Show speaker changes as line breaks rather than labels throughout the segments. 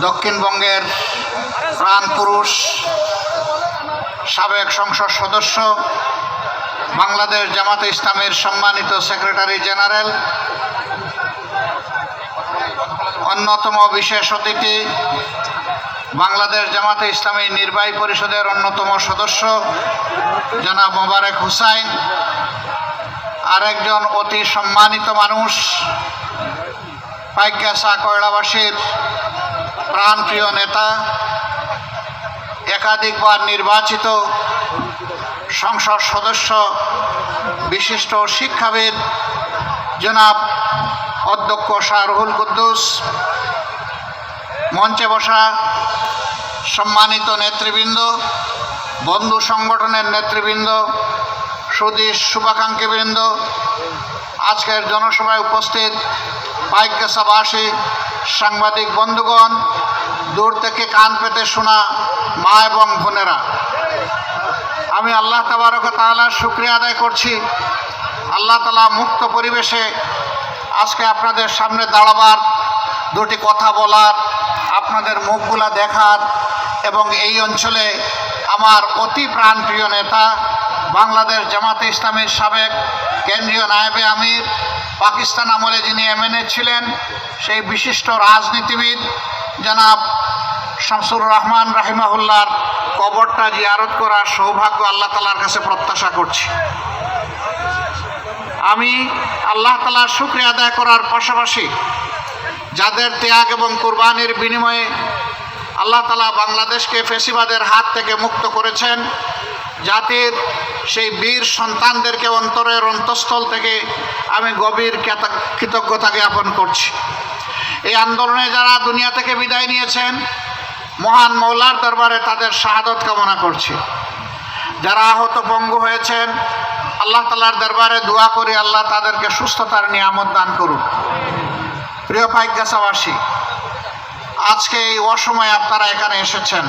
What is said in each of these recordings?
দক্ষিণবঙ্গের প্রাণপুরুষ, সাবেক সংসদ সদস্য, বাংলাদেশ জামাতে ইসলামের সম্মানিত সেক্রেটারি জেনারেল, অন্যতম বিশেষ অতিথি, বাংলাদেশ জামাতে ইসলামী নির্বাহী পরিষদের অন্যতম সদস্য জনাব মোবারক হুসাইন, আরেকজন অতি সম্মানিত মানুষ, পাইকগাছা কয়লাবাসীর প্রাণপ্রিয় নেতা, একাধিকবার নির্বাচিত সংসদ সদস্য, বিশিষ্ট শিক্ষাবিদ জনাব অধ্যক্ষ শাহরুহুল কুদ্দুস, মঞ্চে বসা সম্মানিত নেতৃবৃন্দ, বন্ধু সংগঠনের নেতৃবৃন্দ, সুধী শুভাকাঙ্ক্ষীবৃন্দ, আজকের জনসভায় উপস্থিত পাইকগাছাবাসী, সাংবাদিক বন্ধুগণ, দূর থেকে কান পেতে শোনা মা এবং বোনেরা, আমি আল্লাহ তাবারক ওয়া তাআলার শুকরিয়া আদায় করছি। আল্লাহ তাআলা মুক্ত পরিবেশে আজকে আপনাদের সামনে দাঁড়াবার, দুটি কথা বলার, আপনাদের মুখগুলা দেখার এবং এই অঞ্চলে আমার অতি প্রাণপ্রিয় নেতা, বাংলাদেশ জামাতে ইসলামের সাবেক কেন্দ্রীয় নায়েবে আমির, পাকিস্তান আমলে যিনি এমএনএ ছিলেন, সেই বিশিষ্ট রাজনীতিবিদ জনাব শামসুর রহমান রাহিমাহুল্লাহর কবরটা জিয়ারত করার সৌভাগ্য আল্লাহ তাআলার কাছে প্রত্যাশা করছি। আমি আল্লাহ তাআলার শুকরিয়া আদায় করার পাশাপাশি যাদের ত্যাগ এবং কুরবানির বিনিময়ে আল্লাহ তাআলা বাংলাদেশকে ফ্যাসিবাদের হাত থেকে মুক্ত করেছেন, জাতির সেই বীর সন্তানদেরকে অন্তরের অন্তঃস্থল থেকে আমি গভীর কৃতজ্ঞতা জ্ঞাপন করছি। এই আন্দোলনে যারা দুনিয়া থেকে বিদায় নিয়েছেন, মহান মওলার দরবারে তাদের শাহাদত কামনা করছি। যারা আহত পঙ্গু হয়েছেন, আল্লাহ তাআলার দরবারে দোয়া করি আল্লাহ তাদেরকে সুস্থতার নিয়ামত দান করুন। প্রিয় পাইকগাছাবাসী, আজকে এই অসময়ে আপনারা এখানে এসেছেন।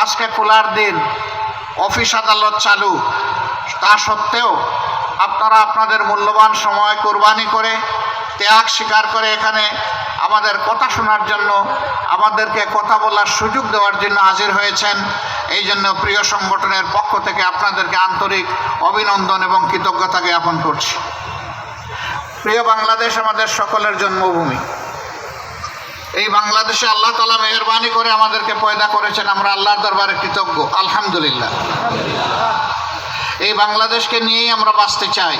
আজকে খোলার দিন, অফিস আদালত চালু, তা সত্ত্বেও আপনারা আপনাদের মূল্যবান সময় কোরবানি করে, ত্যাগ স্বীকার করে এখানে আমাদের কথা শোনার জন্য, আমাদেরকে কথা বলার সুযোগ দেওয়ার জন্য হাজির হয়েছেন। এই জন্য প্রিয় সংগঠনের পক্ষ থেকে আপনাদেরকে আন্তরিক অভিনন্দন এবং কৃতজ্ঞতা জ্ঞাপন করছি। প্রিয় বাংলাদেশ আমাদের সকলের জন্মভূমি। এই বাংলাদেশে আল্লাহ তাআলা মেহেরবানি করে আমাদেরকে পয়দা করেছেন, আমরা আল্লাহর দরবারে কৃতজ্ঞ, আলহামদুলিল্লাহ। এই বাংলাদেশকে নিয়েই আমরা বাঁচতে চাই।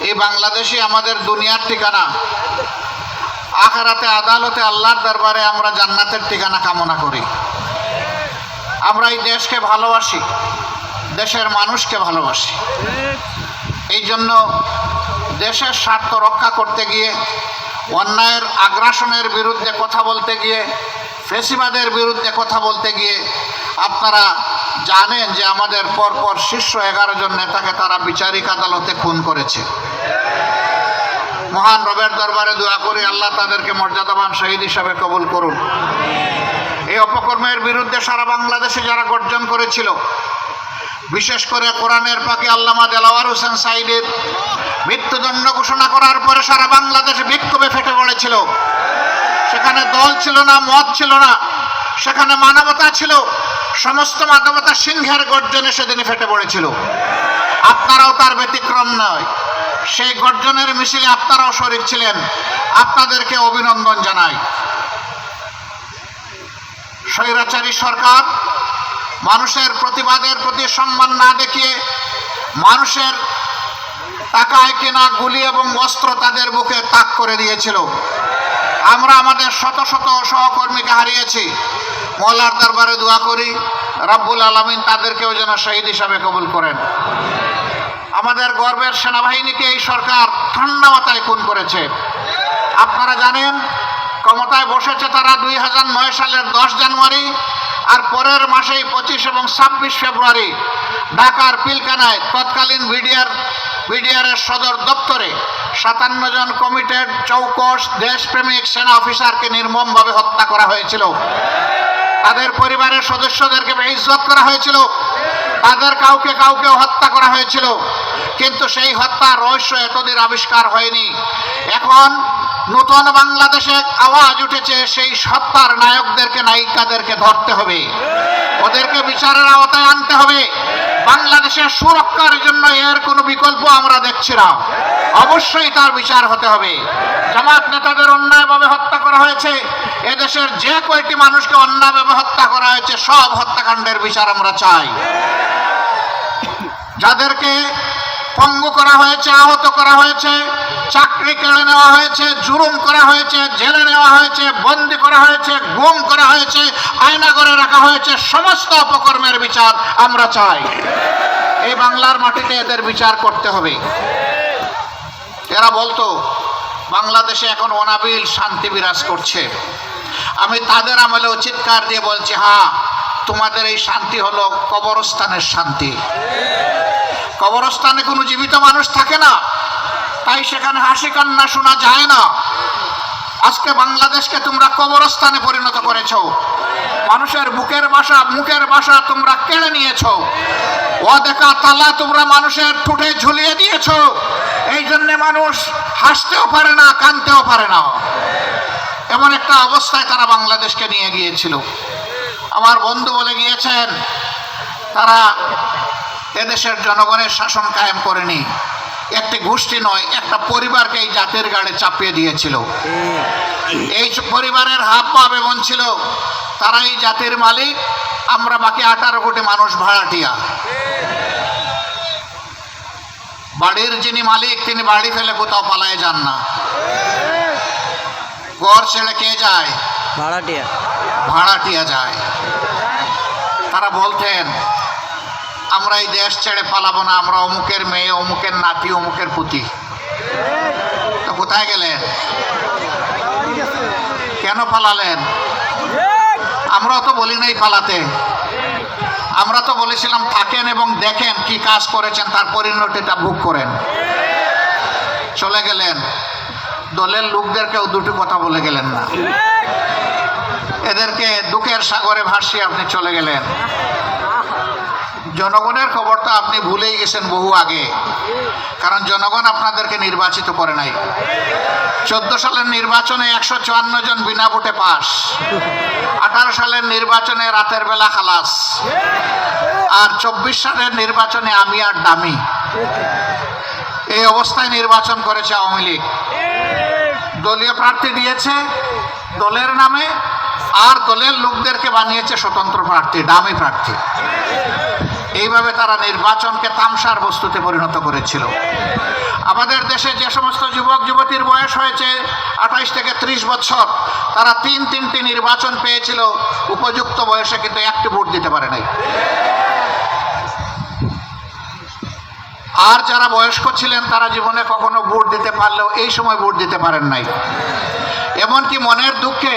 এই বাংলাদেশই আমাদের দুনিয়ার ঠিকানা, আখিরাতে আদালতে আল্লাহর দরবারে আমরা জান্নাতের ঠিকানা কামনা করি। আমরা এই দেশকে ভালোবাসি, দেশের মানুষকে ভালোবাসি। এই জন্য দেশের স্বার্থ রক্ষা করতে গিয়ে, অন্যায়ের আগ্রাসনের বিরুদ্ধে কথা বলতে গিয়ে, ফ্যাসিবাদের বিরুদ্ধে কথা বলতে গিয়ে আপনারা জানেন যে আমাদের পরপর শীর্ষ 11 জন নেতাকে তারা বিচারিক আদালতে খুন করেছে। মহান রবের দরবারে দোয়া করি আল্লাহ তাদেরকে মর্যাদাবান শহীদ হিসাবে কবুল করুন। এই অপকর্মের বিরুদ্ধে সারা বাংলাদেশে যারা গর্জন করেছিল, বিশেষ করে কোরআনের পাখি আল্লামা দেলাওয়ার হোসেন সাঈদীর মৃত্যুদণ্ড ঘোষণা করার পরে সারা বাংলাদেশে বিক্ষোভে ফেটে পড়েছিল। সেখানে দল ছিল না, মত ছিল না, সেখানে মানবতা ছিল। সমস্ত মানবতা সিংহের গর্জনে সেদিন ফেটে পড়েছিল। আপনারাও তার ব্যতিক্রম নয়। সেই গর্জনের মিছিলে আপনারাও শরীক ছিলেন, আপনাদেরকে অভিনন্দন জানাই। স্বৈরাচারী সরকার মানুষের প্রতিবাদের প্রতি সম্মান না দেখিয়ে মানুষের টাকায় কেনা গুলি এবং অস্ত্র তাদের বুকে তাক করে দিয়েছিল। আমরা আমাদের শত শত সহকর্মীকে হারিয়েছি। মওলার দরবারে দোয়া করি রব্বুল আলামিন তাদেরকেও যেন শহীদ হিসাবে কবুল করেন। আমাদের গর্বের সেনাবাহিনীকে এই সরকার ঠান্ডা মাথায় খুন করেছে। আপনারা জানেন, ক্ষমতায় বসেছে তারা 2009 সালের 10 জানুয়ারি, আর পরের মাসেই 25 এবং 26 ফেব্রুয়ারি ঢাকার পিলখানায় তৎকালীন বিডিআরের সদর দপ্তরে 57 জন কমিটেড চৌকস দেশপ্রেমিক সেনা অফিসারকে নির্মমভাবে হত্যা করা হয়েছিল। তাদের পরিবারের সদস্যদেরকে বেইজ্জত করা হয়েছিল, তাদের কাউকে হত্যা করা হয়েছিল। কিন্তু সেই হত্যার রহস্য এতদিন আবিষ্কার হয়নি। এখন নতুন বাংলাদেশে আওয়াজ উঠেছে, সেই সত্তার নায়কদেরকে নায়িকাদেরকে ধরতে হবে, ওদেরকে বিচারের আওতায় আনতে হবে। বাংলাদেশের সুরক্ষার জন্য এর কোনো বিকল্প আমরা দেখছি না, অবশ্যই তার বিচার হতে হবে। জামাত নেতাদের অন্যায়ভাবে হত্যা করা হয়েছে, এদেশের যে কয়টি মানুষকে অন্যায়ভাবে হত্যা করা হয়েছে সব হত্যাকাণ্ডের বিচার আমরা চাই। যাদেরকে পঙ্গু করা হয়েছে, আহত করা হয়েছে, চাকরি কেড়ে নেওয়া হয়েছে, জুলুম করা হয়েছে, জেলে নেওয়া হয়েছে, বন্দি করা হয়েছে, গুম করা হয়েছে, আয়নাঘরে রাখা হয়েছে, সমস্ত অপকর্মের বিচার আমরা চাই। এই বাংলার মাটিতে এদের বিচার করতে হবে। এরা বলতো বাংলাদেশে এখন অনাবিল শান্তি বিরাজ করছে। আমি তাদের আমলেও চিৎকার দিয়ে বলছি, হ্যাঁ, তোমাদের এই শান্তি হলো কবরস্থানের শান্তি। কবরস্থানে কোনো জীবিত মানুষ থাকে না, তাই সেখানে হাসি কান্না শোনা যায় না। আজকে বাংলাদেশকে তোমরা কবরস্থানে পরিণত করেছো, মানুষের মুখের বাসা তোমরা কেড়ে নিয়েছো, অদেখা তালা তোমরা মানুষের ঠোঁটে ঝুলিয়ে দিয়েছো। এই জন্যে মানুষ হাসতেও পারে না, কাঁদতেও পারে না। এমন একটা অবস্থায় তারা বাংলাদেশকে নিয়ে গিয়েছিল। আমার বন্ধু বলে গিয়েছেন, তারা এদেশের জনগণের শাসন কায়েম করেনি, একটি গোষ্ঠী নয়, একটা পরিবারকে এই জাতির গাড়ে চাপিয়ে দিয়েছিল। এই পরিবারের হাব ভাব এমন ছিল, তারা এই জাতির মালিক, আমরা বাকি 18 কোটি মানুষ ভাড়াটিয়া। বাড়ির যিনি মালিক তিনি বাড়ি ফেলে কোথাও পালায় যান না, ঘর ছেড়ে কে যায়? ভাড়াটিয়া যায়। তারা বলতেন, আমরা এই দেশ ছেড়ে পালাবো না, আমরা অমুকের মেয়ে, অমুকের নাতি, অমুকের পুতি। তো কোথায় গেলেন? কেন পালালেন? আমরাও তো বলি নাই পালাতে, আমরা তো বলেছিলাম থাকেন এবং দেখেন কি কাজ করেছেন, তার পরিণতিটা ভোগ করেন। চলে গেলেন, দলের লোকদেরকেও দুটি কথা বলে গেলেন না, এদেরকে দুঃখের সাগরে ভাসিয়ে আপনি চলে গেলেন। জনগণের খবরটা আপনি ভুলেই গেছেন বহু আগে, কারণ জনগণ আপনাদেরকে নির্বাচিত করে নাই। 14 সালের নির্বাচনে 154 জন বিনা ভোটে পাস, 18 সালের নির্বাচনে রাতের বেলা খালাস, আর 24 সালের নির্বাচনে আমি আর দামি। এই অবস্থায় নির্বাচন করেছে আওয়ামী লীগ। দলীয় প্রার্থী দিয়েছে দলের নামে, আর দলের লোকদেরকে বানিয়েছে স্বতন্ত্র প্রার্থী, দামি প্রার্থী। এইভাবে তারা নির্বাচনকে তামসার বস্তুতে পরিণত করেছিল। আমাদের দেশে যে সমস্ত যুবক যুবতীর বয়স হয়েছে 28 থেকে 30 বছর, তারা তিনটি নির্বাচন পেয়েছিল উপযুক্ত বয়সে, কিন্তু একটি ভোট দিতে পারে নাই। আর যারা বয়স্ক ছিলেন তারা জীবনে কখনো ভোট দিতে পারলেও এই সময় ভোট দিতে পারেন নাই। এমনকি মনের দুঃখে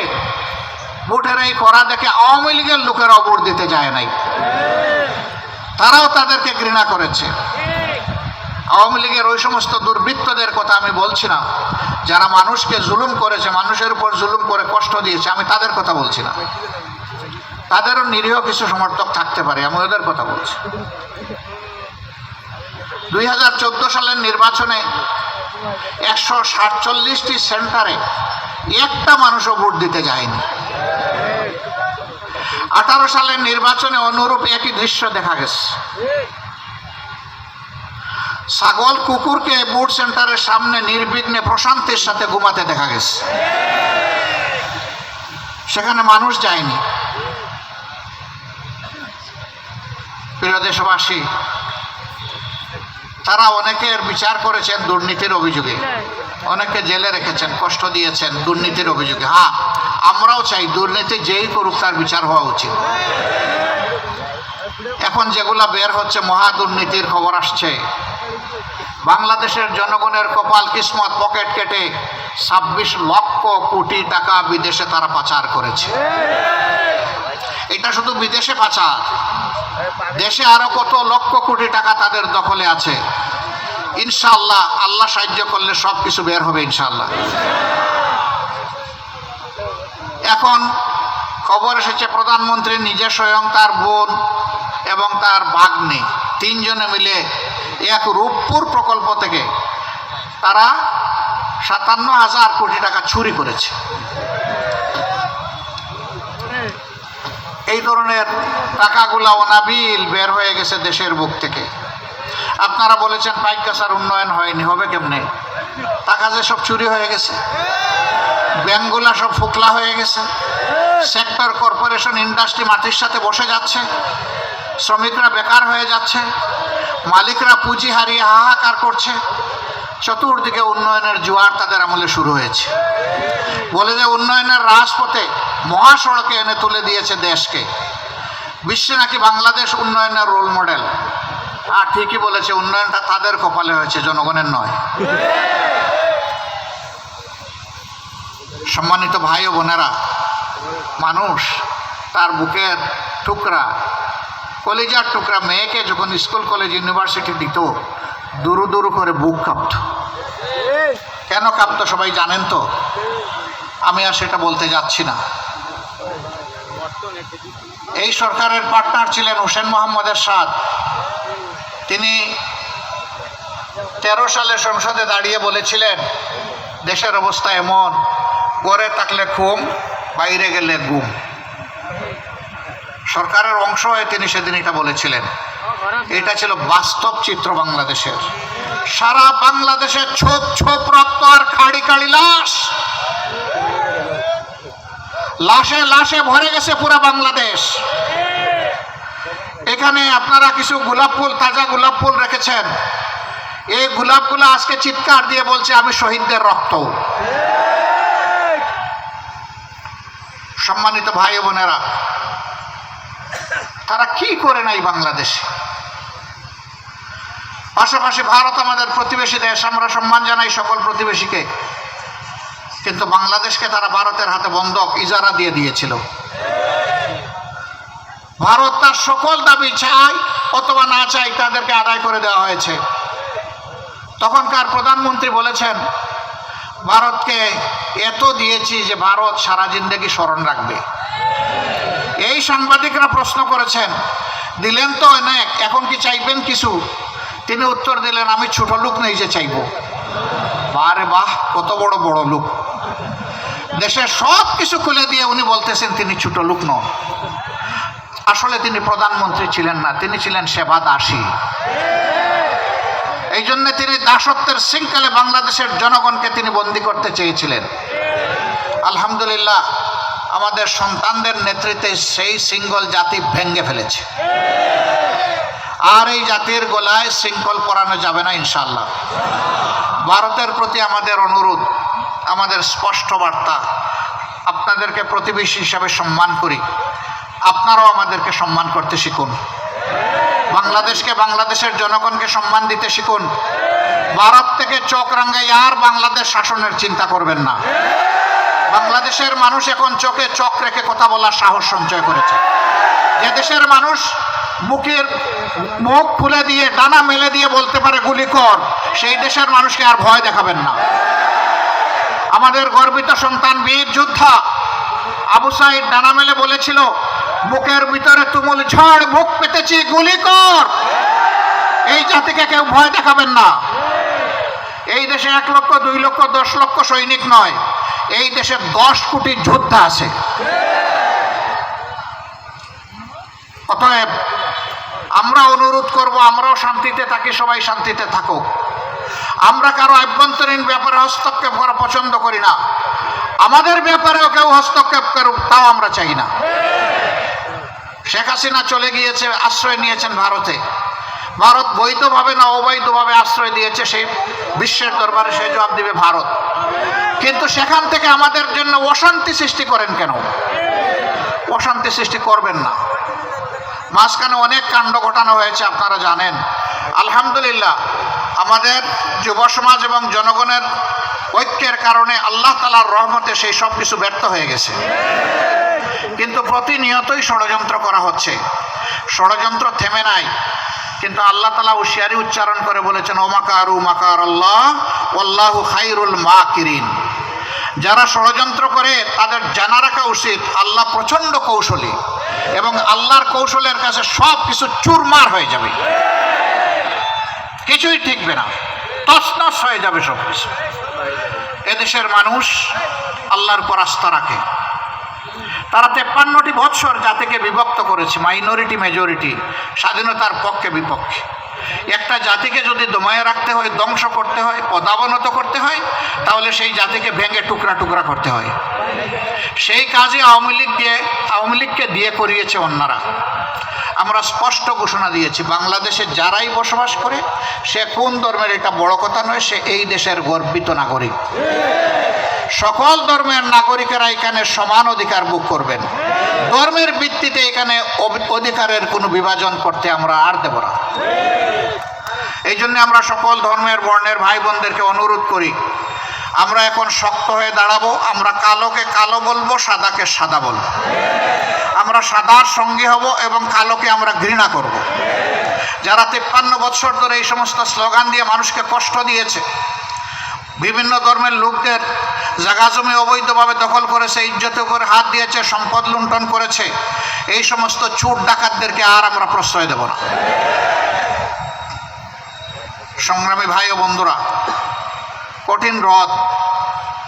ভোটের এই করা দেখে আওয়ামী লীগের লোকেরাও ভোট দিতে যায় নাই, তারাও তাদেরকে ঘৃণা করেছে। আওয়ামী লীগের ওই সমস্ত দুর্বৃত্তদের কথা আমি বলছি না, যারা মানুষকে জুলুম করেছে, মানুষের উপর জুলুম করে কষ্ট দিয়েছে, আমি তাদের কথা বলছি না। তাদেরও নিরীহ কিছু সমর্থক থাকতে পারে, আমি ওদের কথা বলছি। 2014 সালের নির্বাচনে 147টি সেন্টারে একটা মানুষও ভোট দিতে যায়নি। 18 সালের নির্বাচনে অনুরূপ একই দৃশ্য দেখা গেছে। ছাগল কুকুরকে ভোট সেন্টারের সামনে নির্বিঘ্নে প্রশান্তির সাথে ঘুমাতে দেখা গেছে, সেখানে মানুষ যায়নি। প্রিয় দেশবাসী, তারা অনেকের বিচার করেছেন দুর্নীতির অভিযোগে, অনেকে জেলে রেখেছেন, কষ্ট দিয়েছেন দুর্নীতির অভিযোগে। হ্যাঁ, আমরাও চাই দুর্নীতি যেই করুক তার বিচার হওয়া উচিত। এখন যেগুলা বের হচ্ছে মহা দুর্নীতির খবর আসছে, বাংলাদেশের জনগণের কপাল কিসমত পকেট কেটে 26 লক্ষ কোটি টাকা বিদেশে তারা পাচার করেছে। এটা শুধু বিদেশে পাচার, দেশে আরো কত লক্ষ কোটি টাকা তাদের দখলে আছে। ইনশাআল্লাহ আল্লাহ সাহায্য করলে সব কিছু বের হবে ইনশাআল্লাহ। এখন খবর এসেছে প্রধানমন্ত্রী নিজে স্বয়ং, তার বোন এবং তার ভাগ্নে, 3 জনে মিলে এক রূপপুর প্রকল্প থেকে তারা 57,000 কোটি টাকা চুরি করেছে। এই ধরনের টাকাগুলা অনাবিল বের হয়ে গেছে দেশের বুক থেকে। আপনারা বলেছেন পাইকগাছার উন্নয়ন হয়নি, হবে কেমনে? টাকা যে সব চুরি হয়ে গেছে, ব্যাংকগুলা সব ফোকলা হয়ে গেছে, সেক্টর কর্পোরেশন ইন্ডাস্ট্রি মাটির সাথে বসে যাচ্ছে, শ্রমিকরা বেকার হয়ে যাচ্ছে, মালিকরা পুঁজি হারিয়ে হাহাকার করছে, চতুর্দিকে উন্নয়নের জোয়ার তাদের আমলে শুরু হয়েছে। বলে যে উন্নয়নের রাজপথে মহাসড়কে এনে তুলে দিয়েছে দেশকে, বিশ্বে নাকি বাংলাদেশ উন্নয়নের রোল মডেল। আর ঠিকই বলেছে, উন্নয়নটা তাদের কপালে হয়েছে, জনগণের নয়। সম্মানিত ভাই ও বোনেরা, মানুষ তার বুকের টুকরা, কলিজার টুকরা মেয়েকে যখন স্কুল কলেজ ইউনিভার্সিটি দিত, দুরু দুরু করে বুক কাঁপত। কেন কাঁপত সবাই জানেন তো? আমি আর সেটা বলতে যাচ্ছি না। এই সরকারের পার্টনার ছিলেন হোসেন মোহাম্মদ এরশাদ। তিনি 13 সালে সংসদে দাঁড়িয়ে বলেছিলেন, দেশের অবস্থা এমন, ঘরে থাকলে ঘুম, বাইরে গেলে গুম। সরকারের অংশ হয়ে তিনি সেদিন এটা বলেছিলেন। এটা ছিল বাস্তব চিত্র বাংলাদেশের। সারা বাংলাদেশে ছোপ ছোপ রক্ত আর খাড়ি খাড়ি লাশ, লাশে লাশে ভরে গেছে পুরা বাংলাদেশ। এখানে আপনারা কিছু গোলাপ ফুল, তাজা গোলাপ ফুল রেখেছেন। এই গোলাপগুলো আজকে চিৎকার দিয়ে বলছে, আমি শহীদদের রক্ত। সম্মানিত ভাই বোনেরা, তারা কি করে নাই বাংলাদেশে? পাশাপাশি ভারত আমাদের প্রতিবেশী দেশ, আমরা সম্মান জানাই সকল প্রতিবেশীকে, কিন্তু বাংলাদেশকে তারা ভারতের হাতে বন্ধক ইজারা দিয়ে দিয়েছিল। ভারত তার সকল দাবি চাই অথবা না চাই তাদেরকে আদায় করে দেওয়া হয়েছে। তখনকার প্রধানমন্ত্রী বলেছেন, ভারতকে এত দিয়েছি যে ভারত সারা জিন্দেগি স্মরণ রাখবে। এই সাংবাদিকরা প্রশ্ন করেছেন, দিলেন তো অনেক, এখন কি চাইবেন কিছু? তিনি উত্তর দিলেন, আমি ছোট লোক নেই যে চাইব। বারে বাহ, কত বড় বড় লোক! দেশের সব কিছু খুলে দিয়ে উনি বলতেছেন তিনি ছোট লোক নন। আসলে তিনি প্রধানমন্ত্রী ছিলেন না, তিনি ছিলেন সেবা দাসী। এই জন্য তিনি দাসত্বের শৃঙ্খলে বাংলাদেশের জনগণকে তিনি বন্দী করতে চেয়েছিলেন। আলহামদুলিল্লাহ, আমাদের সন্তানদের নেতৃত্বে সেই শৃঙ্খল জাতি ভেঙে ফেলেছে। আর এই জাতির গলায় শৃঙ্খল পরানো যাবে না ইনশাআল্লাহ। ভারতের প্রতি আমাদের অনুরোধ, আমাদের স্পষ্ট বার্তা, আপনাদেরকে প্রতিবেশী হিসাবে সম্মান করি, আপনারাও আমাদেরকে সম্মান করতে শিখুন। বাংলাদেশকে, বাংলাদেশের জনগণকে সম্মান দিতে শিখুন। ভারত থেকে চোখ রাঙ্গাই আর বাংলাদেশ শাসনের চিন্তা করবেন না। বাংলাদেশের মানুষ এখন চোখে চোখ রেখে কথা বলার সাহস সঞ্চয় করেছে। যে দেশের মানুষ মুখ খুলে দিয়ে, ডানা মেলে দিয়ে বলতে পারে গুলি কর, সেই দেশের মানুষকে আর ভয় দেখাবেন না। আমাদের গর্বিত সন্তান বীর যোদ্ধা আবু সাইদ ডানা মেলে বলেছিল, বুকের ভিতরে তুমুল ঝড়, বুক পেতেছি, গুলি কর। এই জাতিকে কেউ ভয় দেখাবেন না। এই দেশে 1 লক্ষ, 2 লক্ষ, 10 লক্ষ সৈনিক নয়, এই দেশে 10 কোটি যোদ্ধা আছে। অতএব আমরা অনুরোধ করব, আমরাও শান্তিতে থাকি, সবাই শান্তিতে থাকুক। আমরা কারো আভ্যন্তরীণ ব্যাপারে হস্তক্ষেপ করা পছন্দ করি না। আমাদের ব্যাপারেও কেউ হস্তক্ষেপ করুক, তাও আমরা চাই না। শেখ হাসিনা চলে গিয়েছে, আশ্রয় নিয়েছেন ভারতে। ভারত বৈধভাবে না অবৈধভাবে আশ্রয় দিয়েছে, সেই বিশ্বের দরবারে সে জবাব দিবে ভারত। কিন্তু সেখান থেকে আমাদের জন্য অশান্তি সৃষ্টি করেন কেন? অশান্তি সৃষ্টি করবেন না। মাঝখানে অনেক কাণ্ড ঘটানো হয়েছে, আপনারা জানেন। আলহামদুলিল্লাহ, আমাদের যুব সমাজ এবং জনগণের ঐক্যের কারণে আল্লাহ তাআলার রহমতে সেই সব কিছু ব্যর্থ হয়ে গেছে। কিন্তু প্রতিনিয়তই ষড়যন্ত্র করা হচ্ছে, ষড়যন্ত্র থেমে নাই। কিন্তু আল্লাহ তাআলা হুঁশিয়ারি উচ্চারণ করে বলেছেন, ওমাকারু মাকার আল্লাহ ওয়াল্লাহু খায়রুল মাকিরিন। যারা ষড়যন্ত্র করে তাদের জানা রাখা উচিত আল্লাহ প্রচণ্ড কৌশলী, এবং আল্লাহর কৌশলের কাছে সব কিছু চুরমার হয়ে যাবে, কিছুই টিকবে না, তছনছ হয়ে যাবে সব কিছু। এদেশের মানুষ আল্লাহর উপর আস্থা রাখে। তারা 53টি বৎসর জাতিকে বিভক্ত করেছে, মাইনরিটি মেজরিটি, স্বাধীনতার পক্ষে বিপক্ষে। একটা জাতিকে যদি দমায়ে রাখতে হয়, ধ্বংস করতে হয়, পদাবনত করতে হয়, তাহলে সেই জাতিকে ভেঙে টুকরা টুকরা করতে হয়। সেই কাজে আওয়ামী লীগকে দিয়ে করিয়েছে অন্যরা। আমরা স্পষ্ট ঘোষণা দিয়েছি, বাংলাদেশে যারাই বসবাস করে, সে কোন ধর্মের এটা বড় কথা নয়, সে এই দেশের গর্বিত নাগরিক। সকল ধর্মের নাগরিকেরা এখানে সমান অধিকার ভোগ করবেন। ধর্মের ভিত্তিতে এখানে অধিকারের কোনো বিভাজন করতে আমরা আর দেব না। এই জন্য আমরা সকল ধর্মের বর্ণের ভাই বোনদেরকে অনুরোধ করি, আমরা এখন শক্ত হয়ে দাঁড়াবো। আমরা কালোকে কালো বলবো, সাদাকে সাদা বলবো। আমরা সাদার সঙ্গে হব এবং কালোকে আমরা ঘৃণা করব। যারা 53 বছর ধরে এই সমস্ত স্লোগান দিয়ে মানুষকে কষ্ট দিয়েছে, বিভিন্ন ধর্মের লোকদের জায়গা জমি অবৈধভাবে দখল করেছে, ইজ্জতের উপরে হাত দিয়েছে, সম্পদ লুণ্ঠন করেছে, এই সমস্ত চোর ডাকাতদেরকে আর আমরা প্রশ্রয় দেব না। সংগ্রামী ভাই ও বন্ধুরা, কঠিন রদ,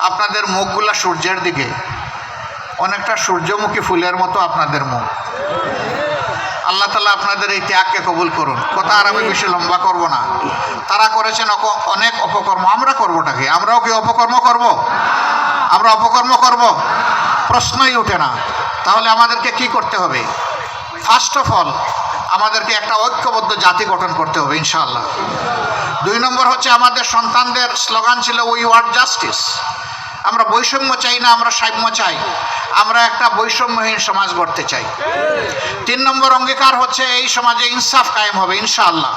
আপনাদের মুখগুলা সূর্যের দিকে, অনেকটা সূর্যমুখী ফুলের মতো আপনাদের মুখ। আল্লাহ তাআলা আপনাদের এই ত্যাগকে কবুল করুন। কথা আর আমি বেশি লম্বা করব না। তারা করেছেন অনেক অপকর্ম, আমরা করবোটাকে? আমরাও কি অপকর্ম করব? আমরা অপকর্ম করব? প্রশ্নই ওঠে না। তাহলে আমাদেরকে কি করতে হবে? ফার্স্ট অফ অল আমাদেরকে একটা ঐক্যবদ্ধ জাতি গঠন করতে হবে ইনশাআল্লাহ। 2 নম্বর হচ্ছে, আমাদের সন্তানদের স্লোগান ছিল উই ওয়ান্ট জাস্টিস। আমরা বৈষম্য চাই না, আমরা সাম্য চাই। আমরা একটা বৈষম্যহীন সমাজ গড়তে চাই। 3 নম্বর অঙ্গীকার হচ্ছে, এই সমাজে ইনসাফ কায়েম হবে ইনশাআল্লাহ।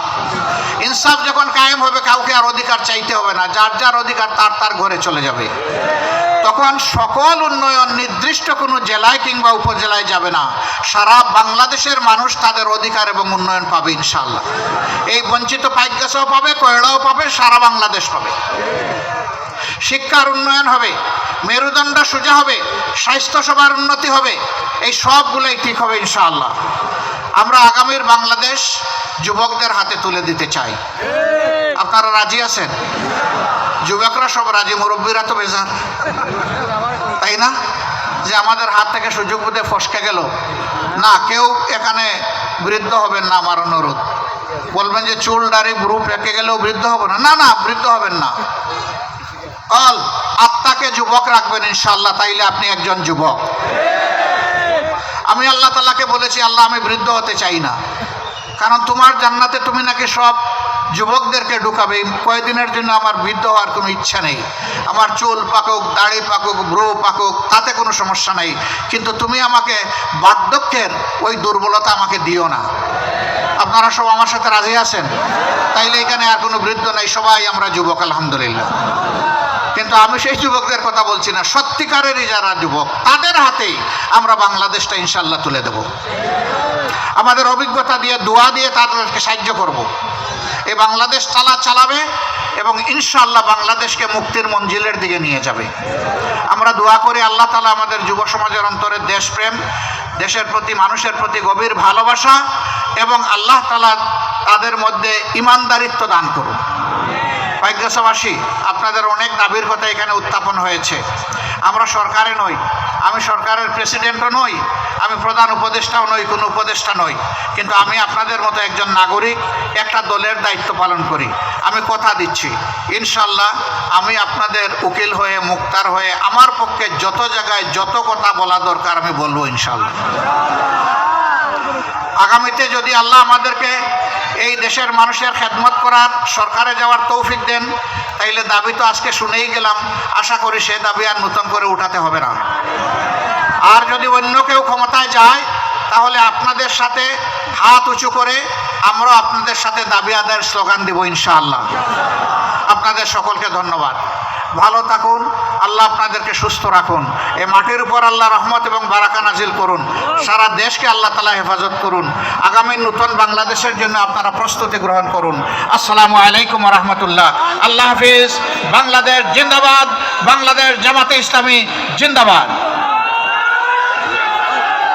ইনসাফ যখন কায়েম হবে, কাউকে আর অধিকার চাইতে হবে না, যার যার অধিকার তার তার ঘরে চলে যাবে। তখন সকল উন্নয়ন নির্দিষ্ট কোনো জেলায় কিংবা উপজেলায় যাবে না, সারা বাংলাদেশের মানুষ তাদের অধিকার এবং উন্নয়ন পাবে ইনশাআল্লাহ। এই বঞ্চিত পাইকগাছাও পাবে, কয়ড়াও পাবে, সারা বাংলাদেশ পাবে। শিক্ষার উন্নয়ন হবে, মেরুদণ্ড সোজা হবে, স্বাস্থ্যসেবার উন্নতি হবে, এই সবগুলোই ঠিক হবে ইনশাআল্লাহ। আমরা আগামীর বাংলাদেশ যুবকদের হাতে তুলে দিতে চাই। আপনারা রাজি আছেন? যুবকরা সব রাজি, মুরব্বীরা তো বেজার, তাই না? যে আমাদের হাত থেকে সুযোগ বুঝে ফসকে গেল। না, কেউ এখানে বৃদ্ধ হবেন না, আমার অনুরোধ। বলবেন যে চুল দাড়ি ভ্রু পেকে গেলেও বৃদ্ধ হবো না, না না, বৃদ্ধ হবেন না। আত্মাকে যুবক রাখবেন ইনশাআল্লাহ, তাইলে আপনি একজন যুবক। আমি আল্লাহ তাআলাকে বলেছি, আল্লাহ আমি বৃদ্ধ হতে চাই না, কারণ তোমার জান্নাতে তুমি নাকি সব যুবকদেরকে ঢুকাবে। কয়েকদিনের জন্য আমার বৃদ্ধ হওয়ার কোনো ইচ্ছা নেই। আমার চুল পাকুক, দাড়ি পাকুক, ভ্রু পাকুক, তাতে কোনো সমস্যা নেই, কিন্তু তুমি আমাকে বার্ধক্যের ওই দুর্বলতা আমাকে দিও না। আপনারা সব আমার সাথে রাজি আছেন? তাইলে এখানে আর কোনো বৃদ্ধ নেই, সবাই আমরা যুবক আলহামদুলিল্লাহ। কিন্তু আমি সেই যুবকদের কথা বলছি না, সত্যিকারেরই যারা যুবক, তাদের হাতেই আমরা বাংলাদেশটা ইনশাআল্লাহ তুলে দেব। আমাদের অভিজ্ঞতা দিয়ে, দোয়া দিয়ে তাদেরকে সাহায্য করব। এই বাংলাদেশ চালাবে এবং ইনশাআল্লাহ বাংলাদেশকে মুক্তির মঞ্জিলের দিকে নিয়ে যাবে। আমরা দোয়া করি আল্লাহ তাআলা আমাদের যুব সমাজের অন্তরে দেশপ্রেম, দেশের প্রতি, মানুষের প্রতি গভীর ভালোবাসা এবং আল্লাহ তাআলা তাদের মধ্যে ইমানদারিত্ব দান করুন। পাইকগাছাবাসী, আপনাদের অনেক দাবির কথা এখানে উত্থাপন হয়েছে। আমরা সরকারে নই, আমি সরকারের প্রেসিডেন্টও নই, আমি প্রধান উপদেষ্টাও নই, কোনো উপদেষ্টা নই, কিন্তু আমি আপনাদের মতো একজন নাগরিক, একটা দলের দায়িত্ব পালন করি। আমি কথা দিচ্ছি ইনশাআল্লাহ আমি আপনাদের উকিল হয়ে, মুক্তার হয়ে, আমার পক্ষে যত জায়গায় যত কথা বলা দরকার আমি বলবো ইনশাআল্লাহ। আগামীতে যদি আল্লাহ আমাদেরকে এই দেশের মানুষের খেদমত করার, সরকারে যাওয়ার তৌফিক দেন, তাইলে দাবি তো আজকে শুনেই গেলাম, আশা করি সে দাবি আর নতুন করে উঠাতে হবে না। আর যদি অন্য কেউ ক্ষমতায় যায়, তাহলে আপনাদের সাথে হাত উঁচু করে আমরা আপনাদের সাথে দাবি আদায়ের স্লোগান দিব ইনশাআল্লাহ। আপনাদের সকলকে ধন্যবাদ। ভালো থাকুন, আল্লাহ আপনাদেরকে সুস্থ রাখুন। এই মাটির উপর আল্লাহ রহমত এবং বারাকা নাজিল করুন। সারা দেশকে আল্লাহ তাআলা হেফাজত করুন। আগামী নতুন বাংলাদেশের জন্য আপনারা প্রস্তুতি গ্রহণ করুন। আসসালামু আলাইকুম ওয়া রাহমাতুল্লাহ। আল্লাহ হাফিজ। বাংলাদেশ জিন্দাবাদ। বাংলাদেশ জামাতে ইসলামী জিন্দাবাদ।